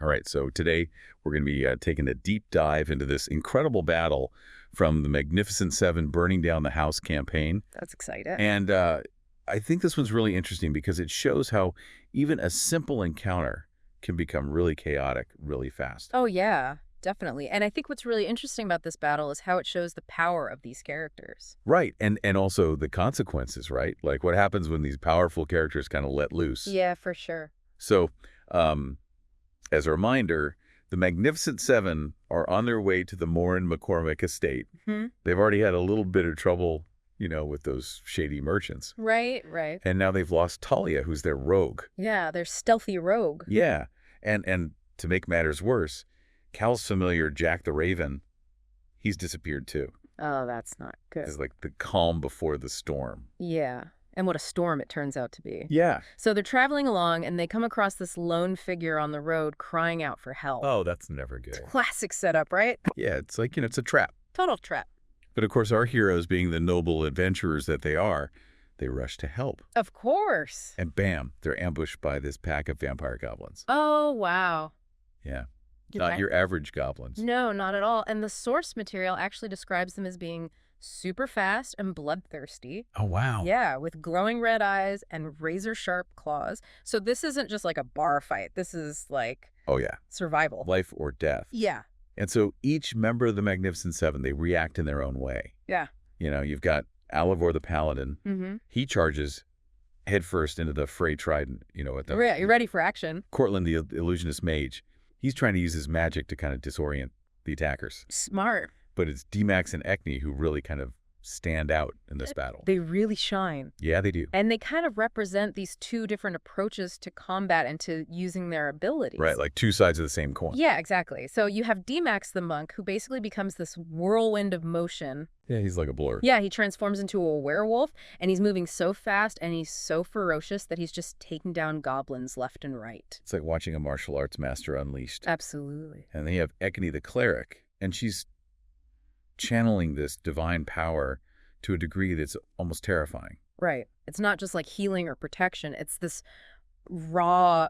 All right, so today we're going to be taking a deep dive into this incredible battle from the Magnificent Seven burning down the house campaign. That's exciting. And I think this one's really interesting because it shows how even a simple encounter can become really chaotic really fast. Oh, yeah, definitely. And I think what's really interesting about this battle is how it shows the power of these characters. Right, and also the consequences, right? Like what happens when these powerful characters kind of let loose. Yeah, for sure. So, as a reminder, the Magnificent Seven are on their way to the Morin McCormick estate. Hmm? They've already had a little bit of trouble, with those shady merchants. Right, right. And now they've lost Talia, who's their rogue. Yeah, they're stealthy rogue. Yeah. And to make matters worse, Cal's familiar, Jack the Raven, he's disappeared too. Oh, that's not good. It's like the calm before the storm. Yeah, and what a storm it turns out to be. Yeah. So they're traveling along, and they come across this lone figure on the road crying out for help. Oh, that's never good. Classic setup, right? Yeah, it's like, it's a trap. Total trap. But of course, our heroes, being the noble adventurers that they are, they rush to help. Of course. And bam, they're ambushed by this pack of vampire goblins. Oh, wow. Yeah. You're Not right. your average goblins. No, not at all. And the source material actually describes them as being super fast and bloodthirsty. Oh, wow. Yeah, with glowing red eyes and razor-sharp claws. So this isn't just like a bar fight. This is like Oh, yeah. survival. Life or death. Yeah. And so each member of the Magnificent Seven, they react in their own way. Yeah. You've got Alivor the Paladin. Mm-hmm. He charges headfirst into the Frey Trident, at the You're ready for action. Cortland, the illusionist mage. He's trying to use his magic to kind of disorient the attackers. Smart. But it's D-Max and Ekni who really kind of stand out in this battle. They really shine. Yeah, they do. And they kind of represent these two different approaches to combat and to using their abilities. Right, like two sides of the same coin. Yeah, exactly. So you have D-Max the monk, who basically becomes this whirlwind of motion. Yeah, he's like a blur. Yeah, he transforms into a werewolf, and he's moving so fast and he's so ferocious that he's just taking down goblins left and right. It's like watching a martial arts master unleashed. Absolutely. And then you have Ekni the cleric, and she's channeling this divine power to a degree that's almost terrifying. Right. It's not just like healing or protection. It's this raw,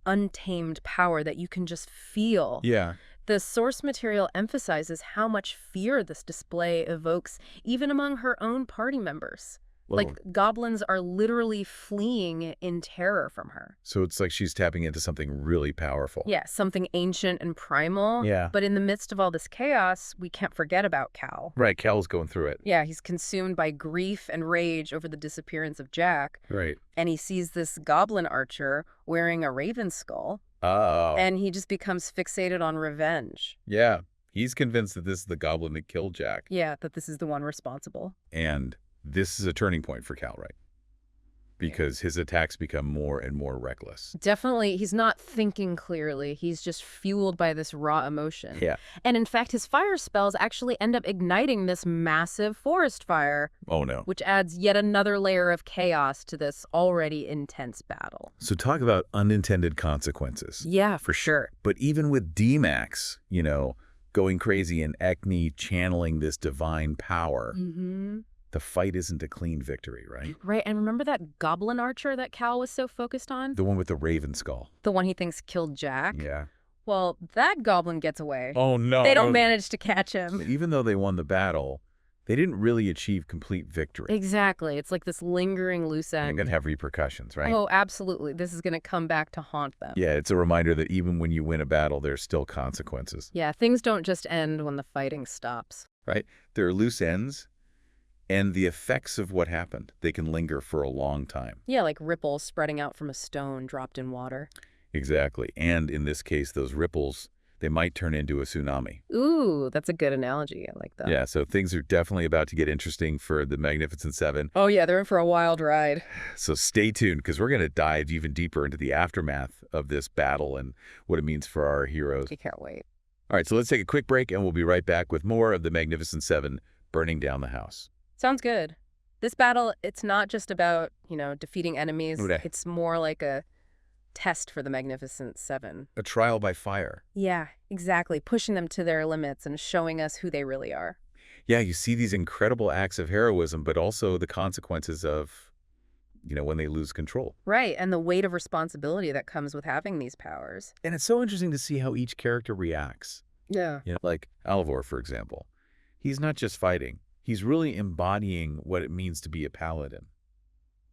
untamed power that you can just feel. Yeah. The source material emphasizes how much fear this display evokes, even among her own party members. Like, goblins are literally fleeing in terror from her. So it's like she's tapping into something really powerful. Yeah, something ancient and primal. Yeah. But in the midst of all this chaos, we can't forget about Cal. Right, Cal's going through it. Yeah, he's consumed by grief and rage over the disappearance of Jack. Right. And he sees this goblin archer wearing a raven skull. Oh. And he just becomes fixated on revenge. Yeah. He's convinced that this is the goblin that killed Jack. Yeah, that this is the one responsible. And this is a turning point for Cal, right? Because his attacks become more and more reckless. Definitely, he's not thinking clearly. He's just fueled by this raw emotion. Yeah. And in fact, his fire spells actually end up igniting this massive forest fire, Oh, no. which adds yet another layer of chaos to this already intense battle. So talk about unintended consequences. Yeah, for sure. But even with D-Max, going crazy and Ekni channeling this divine power, Mm-hmm. the fight isn't a clean victory, right? Right, and remember that goblin archer that Cal was so focused on? The one with the raven skull. The one he thinks killed Jack? Yeah. Well, that goblin gets away. Oh, no. They don't manage to catch him. Even though they won the battle, they didn't really achieve complete victory. Exactly. It's like this lingering loose And end. going to have repercussions, right? Oh, absolutely. This is going to come back to haunt them. Yeah, it's a reminder that even when you win a battle, there's still consequences, Yeah, things don't just end when the fighting stops. right? There are loose ends, and the effects of what happened, they can linger for a long time. Yeah, like ripples spreading out from a stone dropped in water. Exactly. And in this case, those ripples, they might turn into a tsunami. Ooh, that's a good analogy. I like that. Yeah, so things are definitely about to get interesting for the Magnificent Seven. Oh, yeah, they're in for a wild ride. So stay tuned, because we're going to dive even deeper into the aftermath of this battle and what it means for our heroes. You can't wait. All right, so let's take a quick break, and we'll be right back with more of the Magnificent Seven burning down the house. Sounds good. This battle, it's not just about, defeating enemies. Okay. It's more like a test for the Magnificent Seven. A trial by fire. Yeah, exactly. Pushing them to their limits and showing us who they really are. Yeah, you see these incredible acts of heroism, but also the consequences of when they lose control. Right, and the weight of responsibility that comes with having these powers. And it's so interesting to see how each character reacts. Yeah. Like Alvor, for example. He's not just fighting. He's really embodying what it means to be a paladin.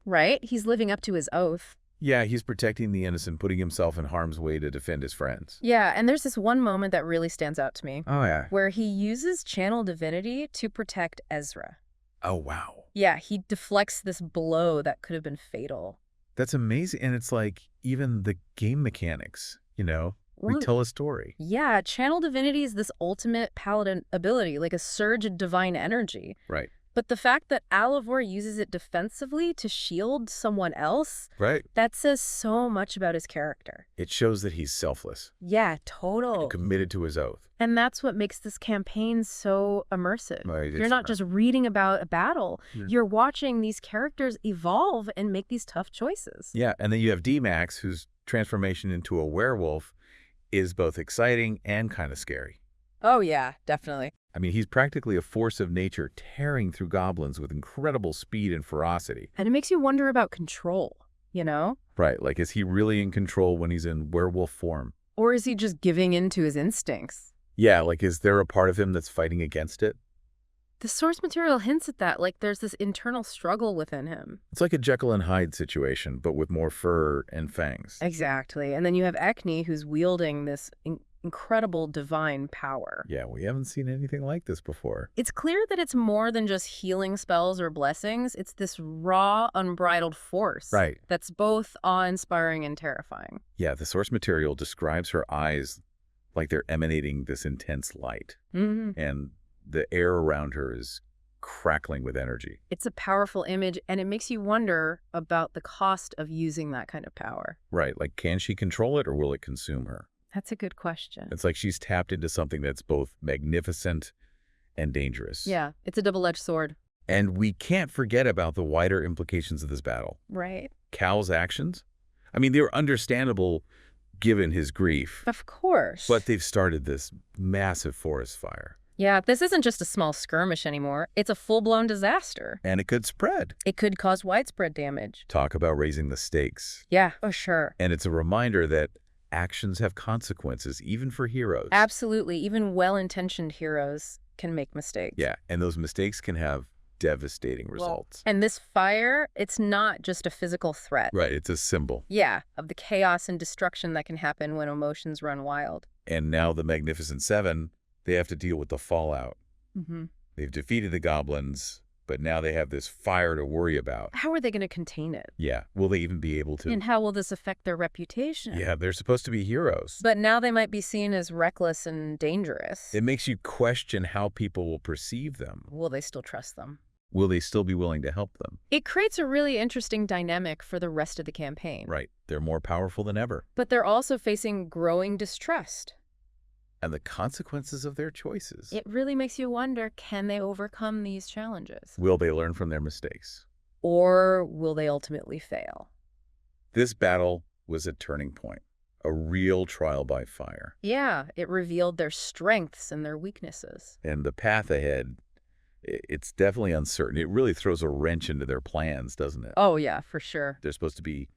Right? He's living up to his oath. Yeah, he's protecting the innocent, putting himself in harm's way to defend his friends. Yeah, and there's this one moment that really stands out to me. Oh, yeah. Where he uses channel divinity to protect Ezra. Oh, wow. Yeah, he deflects this blow that could have been fatal. That's amazing. And it's like even the game mechanics, we tell a story. Yeah, channel divinity is this ultimate paladin ability, like a surge of divine energy. Right. But the fact that Alivor uses it defensively to shield someone else, Right. that says so much about his character. It shows that he's selfless. Yeah, total. And committed to his oath. And that's what makes this campaign so immersive. Right, You're not just reading about a battle. Yeah. You're watching these characters evolve and make these tough choices. Yeah, and then you have D-Max, whose transformation into a werewolf is both exciting and kind of scary. Oh, yeah, definitely. I mean, he's practically a force of nature tearing through goblins with incredible speed and ferocity. And it makes you wonder about control, Right, like is he really in control when he's in werewolf form? Or is he just giving in to his instincts? Yeah, like is there a part of him that's fighting against it? The source material hints at that, like there's this internal struggle within him. It's like a Jekyll and Hyde situation, but with more fur and fangs. Exactly. And then you have Ekni, who's wielding this incredible divine power. Yeah, we haven't seen anything like this before. It's clear that it's more than just healing spells or blessings. It's this raw, unbridled force. Right. That's both awe-inspiring and terrifying. Yeah, the source material describes her eyes like they're emanating this intense light. Mm-hmm. And the air around her is crackling with energy. It's a powerful image, and it makes you wonder about the cost of using that kind of power. Right, like can she control it or will it consume her? That's a good question. It's like she's tapped into something that's both magnificent and dangerous. Yeah, it's a double-edged sword. And we can't forget about the wider implications of this battle. Right. Cal's actions, I mean, they were understandable given his grief. Of course. But they've started this massive forest fire. Yeah, this isn't just a small skirmish anymore. It's a full-blown disaster. And it could spread. It could cause widespread damage. Talk about raising the stakes. Yeah, for sure. And it's a reminder that actions have consequences, even for heroes. Absolutely. Even well-intentioned heroes can make mistakes. Yeah, and those mistakes can have devastating results. And this fire, it's not just a physical threat. Right, it's a symbol. Yeah, of the chaos and destruction that can happen when emotions run wild. And now the Magnificent Seven, they have to deal with the fallout. Mm-hmm. They've defeated the goblins, but now they have this fire to worry about. How are they going to contain it? Yeah, will they even be able to? And how will this affect their reputation? Yeah, they're supposed to be heroes. But now they might be seen as reckless and dangerous. It makes you question how people will perceive them. Will they still trust them? Will they still be willing to help them? It creates a really interesting dynamic for the rest of the campaign. Right. They're more powerful than ever. But they're also facing growing distrust. And the consequences of their choices. It really makes you wonder, can they overcome these challenges? Will they learn from their mistakes? Or will they ultimately fail? This battle was a turning point, a real trial by fire. Yeah, it revealed their strengths and their weaknesses. And the path ahead, it's definitely uncertain. It really throws a wrench into their plans, doesn't it? Oh, yeah, for sure. They're supposed to be,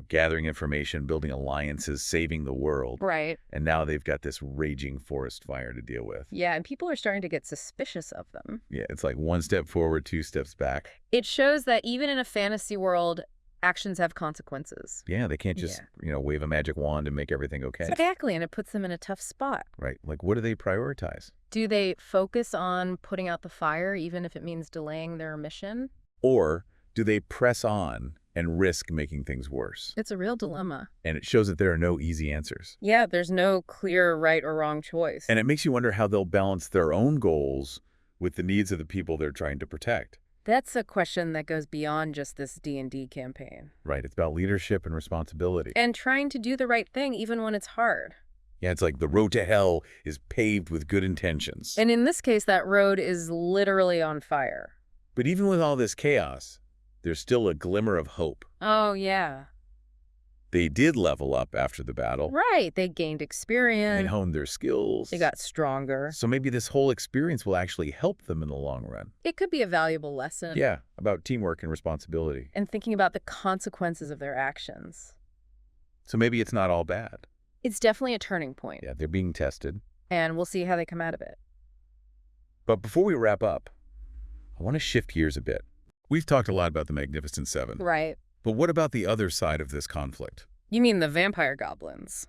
gathering information, building alliances, saving the world. Right. And now they've got this raging forest fire to deal with. Yeah, and people are starting to get suspicious of them. Yeah, it's like one step forward, two steps back. It shows that even in a fantasy world, actions have consequences. Yeah, they can't just, wave a magic wand and make everything okay. Exactly, and it puts them in a tough spot. Right. Like, what do they prioritize? Do they focus on putting out the fire, even if it means delaying their mission? Or do they press on and risk making things worse? It's a real dilemma. And it shows that there are no easy answers. Yeah, there's no clear right or wrong choice. And it makes you wonder how they'll balance their own goals with the needs of the people they're trying to protect. That's a question that goes beyond just this D&D campaign. Right. It's about leadership and responsibility. And trying to do the right thing even when it's hard. Yeah, it's like the road to hell is paved with good intentions. And in this case, that road is literally on fire. But even with all this chaos, there's still a glimmer of hope. Oh, yeah. They did level up after the battle. Right, they gained They experience, honed their skills. they got stronger. So maybe this whole experience will actually help them in the long run. It could be a valuable lesson. Yeah, about teamwork and responsibility. And thinking about the consequences of their actions. So maybe it's not all bad. It's definitely a turning point. Yeah, they're being tested. And we'll see how they come out of it. But before we wrap up, I want to shift gears a bit. We've talked a lot about the Magnificent Seven. Right. But what about the other side of this conflict? You mean the vampire goblins?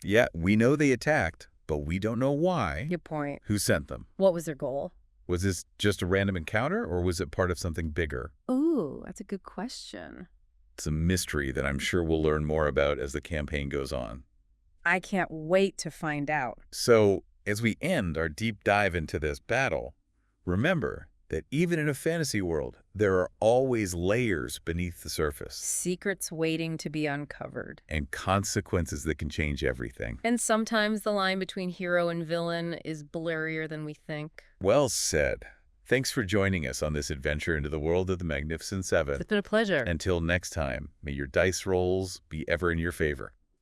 Yeah, we know they attacked, but we don't know why. Good point. Who sent them? What was their goal? Was this just a random encounter, or was it part of something bigger? Ooh, that's a good question. It's a mystery that I'm sure we'll learn more about as the campaign goes on. I can't wait to find out. So, as we end our deep dive into this battle, remember that even in a fantasy world, there are always layers beneath the surface Secrets waiting to be uncovered. and consequences that can change everything. And sometimes the line between hero and villain is blurrier than we think. Well said. Thanks for joining us on this adventure into the world of the Magnificent Seven. It's been a pleasure. Until next time, may your dice rolls be ever in your favor.